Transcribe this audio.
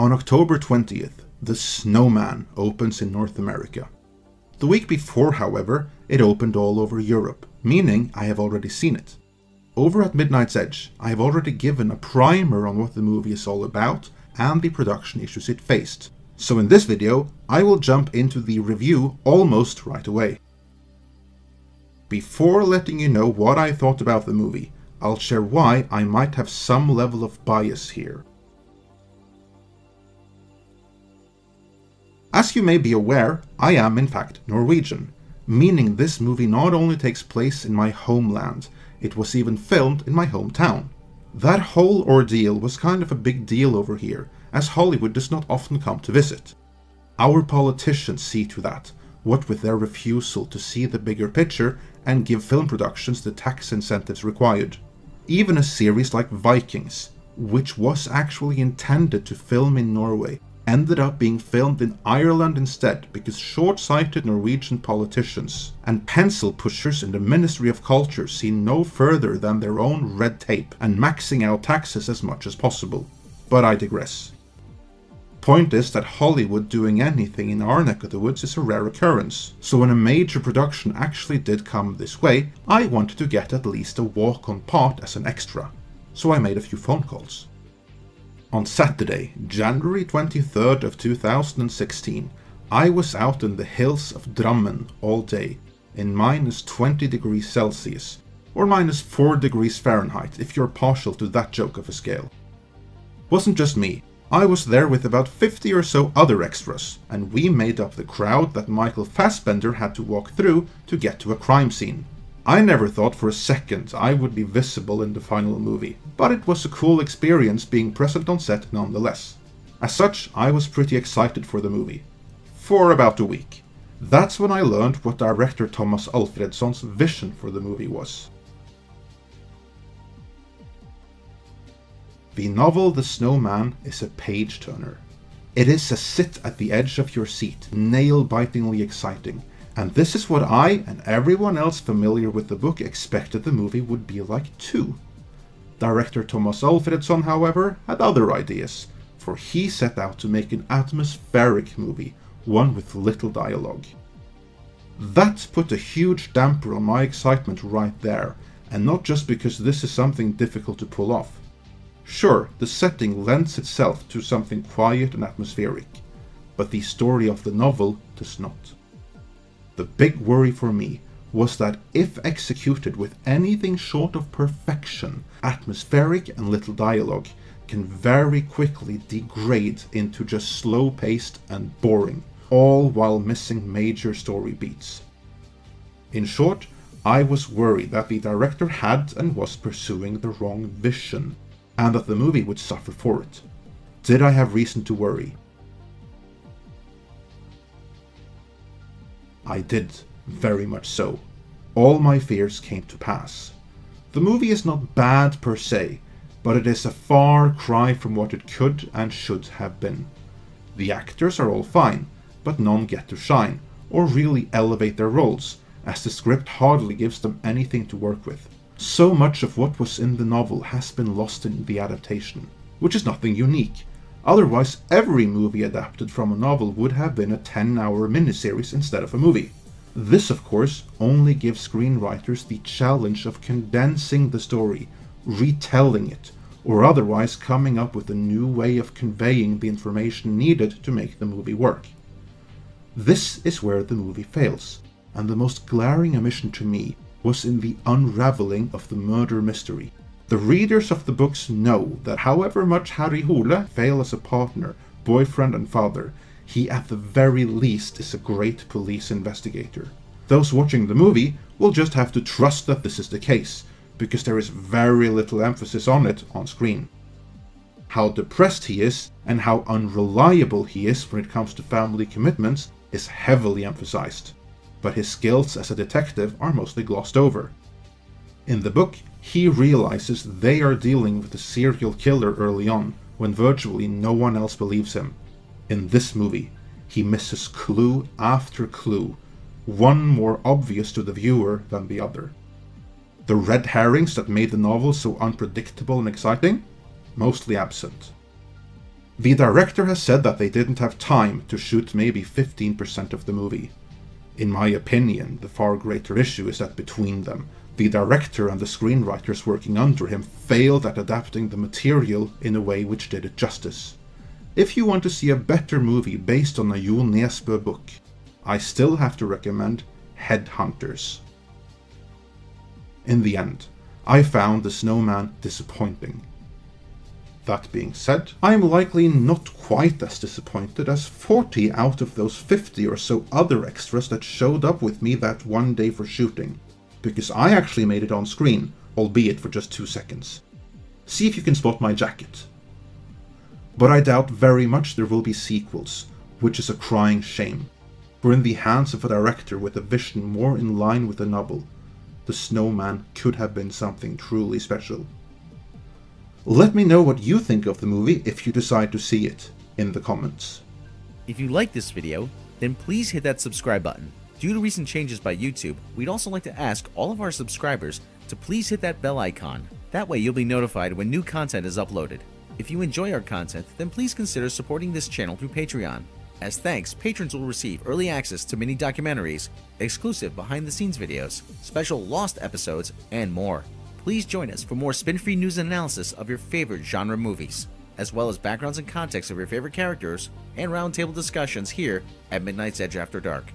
On October 20th, The Snowman opens in North America. The week before, however, it opened all over Europe, meaning I have already seen it. Over at Midnight's Edge, I have already given a primer on what the movie is all about and the production issues it faced. So in this video, I will jump into the review almost right away. Before letting you know what I thought about the movie, I'll share why I might have some level of bias here. As you may be aware, I am in fact Norwegian, meaning this movie not only takes place in my homeland, it was even filmed in my hometown. That whole ordeal was kind of a big deal over here, as Hollywood does not often come to visit. Our politicians see to that, what with their refusal to see the bigger picture and give film productions the tax incentives required. Even a series like Vikings, which was actually intended to film in Norway, ended up being filmed in Ireland instead because short-sighted Norwegian politicians and pencil pushers in the Ministry of Culture see no further than their own red tape and maxing out taxes as much as possible. But I digress. Point is that Hollywood doing anything in our neck of the woods is a rare occurrence, so when a major production actually did come this way, I wanted to get at least a walk-on part as an extra, so I made a few phone calls. On Saturday, January 23rd of 2016, I was out in the hills of Drammen all day, in minus 20 degrees Celsius, or minus 4 degrees Fahrenheit if you're partial to that joke of a scale. Wasn't just me, I was there with about 50 or so other extras, and we made up the crowd that Michael Fassbender had to walk through to get to a crime scene. I never thought for a second I would be visible in the final movie, but it was a cool experience being present on set nonetheless. As such, I was pretty excited for the movie. For about a week. That's when I learned what director Thomas Alfredsson's vision for the movie was. The novel The Snowman is a page-turner. It is a sit at the edge of your seat, nail-bitingly exciting. And this is what I and everyone else familiar with the book expected the movie would be like too. Director Thomas Alfredsson, however, had other ideas, for he set out to make an atmospheric movie, one with little dialogue. That put a huge damper on my excitement right there, and not just because this is something difficult to pull off. Sure, the setting lends itself to something quiet and atmospheric, but the story of the novel does not. The big worry for me was that if executed with anything short of perfection, atmospheric and little dialogue can very quickly degrade into just slow-paced and boring, all while missing major story beats. In short, I was worried that the director had and was pursuing the wrong vision, and that the movie would suffer for it. Did I have reason to worry? I did, very much so. All my fears came to pass. The movie is not bad per se, but it is a far cry from what it could and should have been. The actors are all fine, but none get to shine, or really elevate their roles, as the script hardly gives them anything to work with. So much of what was in the novel has been lost in the adaptation, which is nothing unique. Otherwise, every movie adapted from a novel would have been a 10-hour miniseries instead of a movie. This, of course, only gives screenwriters the challenge of condensing the story, retelling it, or otherwise coming up with a new way of conveying the information needed to make the movie work. This is where the movie fails, and the most glaring omission to me was in the unraveling of the murder mystery. The readers of the books know that however much Harry Hole fail as a partner, boyfriend and father, he at the very least is a great police investigator. Those watching the movie will just have to trust that this is the case, because there is very little emphasis on it on screen. How depressed he is and how unreliable he is when it comes to family commitments is heavily emphasized, but his skills as a detective are mostly glossed over. In the book, he realizes they are dealing with a serial killer early on, when virtually no one else believes him. In this movie, he misses clue after clue, one more obvious to the viewer than the other. The red herrings that made the novel so unpredictable and exciting? Mostly absent. The director has said that they didn't have time to shoot maybe 15% of the movie. In my opinion, the far greater issue is that between them, the director and the screenwriters working under him failed at adapting the material in a way which did it justice. If you want to see a better movie based on a Jo Nesbø book, I still have to recommend Headhunters. In the end, I found The Snowman disappointing. That being said, I am likely not quite as disappointed as 40 out of those 50 or so other extras that showed up with me that one day for shooting, because I actually made it on screen, albeit for just 2 seconds. See if you can spot my jacket. But I doubt very much there will be sequels, which is a crying shame, for in the hands of a director with a vision more in line with the novel, The Snowman could have been something truly special. Let me know what you think of the movie if you decide to see it in the comments. If you like this video, then please hit that subscribe button. Due to recent changes by YouTube, we'd also like to ask all of our subscribers to please hit that bell icon. That way you'll be notified when new content is uploaded. If you enjoy our content, then please consider supporting this channel through Patreon. As thanks, patrons will receive early access to mini documentaries, exclusive behind-the-scenes videos, special Lost episodes, and more. Please join us for more spin-free news and analysis of your favorite genre movies, as well as backgrounds and context of your favorite characters, and roundtable discussions here at Midnight's Edge After Dark.